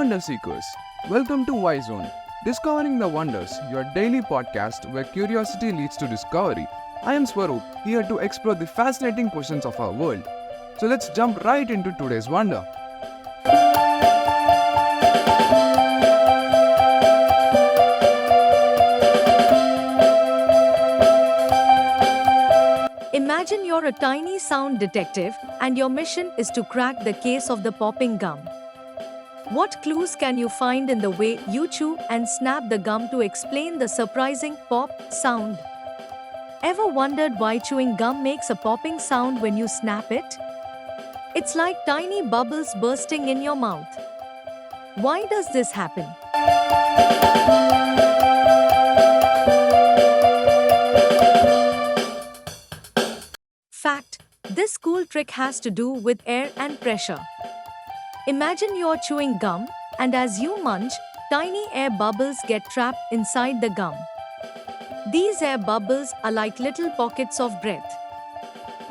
Wonder Seekers. Welcome to Y Zone, Discovering the Wonders, your daily podcast where curiosity leads to discovery. I am Swaroop, here to explore the fascinating questions of our world. So let's jump right into today's wonder. Imagine you're a tiny sound detective and your mission is to crack the case of the popping gum. What clues can you find in the way you chew and snap the gum to explain the surprising pop sound? Ever wondered why chewing gum makes a popping sound when you snap it? It's like tiny bubbles bursting in your mouth. Why does this happen? Fact: this cool trick has to do with air and pressure. Imagine you're chewing gum, and as you munch, tiny air bubbles get trapped inside the gum. These air bubbles are like little pockets of breath.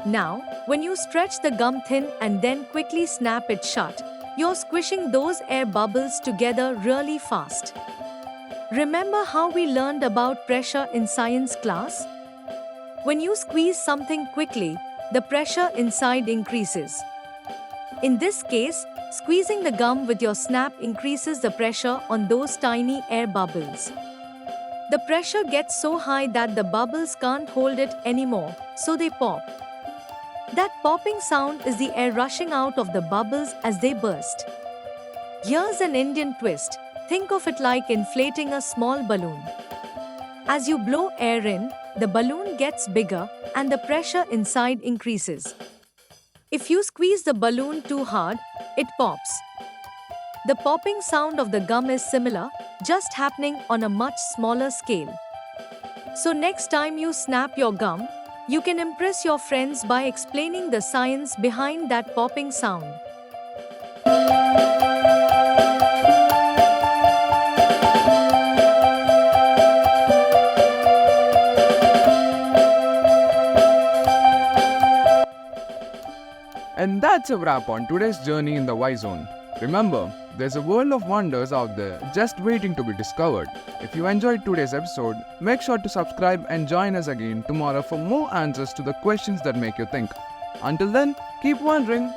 Now, when you stretch the gum thin and then quickly snap it shut, you're squishing those air bubbles together really fast. Remember how we learned about pressure in science class? When you squeeze something quickly, the pressure inside increases. In this case, squeezing the gum with your snap increases the pressure on those tiny air bubbles. The pressure gets so high that the bubbles can't hold it anymore, so they pop. That popping sound is the air rushing out of the bubbles as they burst. Here's an Indian twist. Think of it like inflating a small balloon. As you blow air in, the balloon gets bigger and the pressure inside increases. If you squeeze the balloon too hard, it pops. The popping sound of the gum is similar, just happening on a much smaller scale. So next time you snap your gum, you can impress your friends by explaining the science behind that popping sound. And that's a wrap on today's journey in the Y Zone. Remember, there's a world of wonders out there just waiting to be discovered. If you enjoyed today's episode, make sure to subscribe and join us again tomorrow for more answers to the questions that make you think. Until then, keep wondering.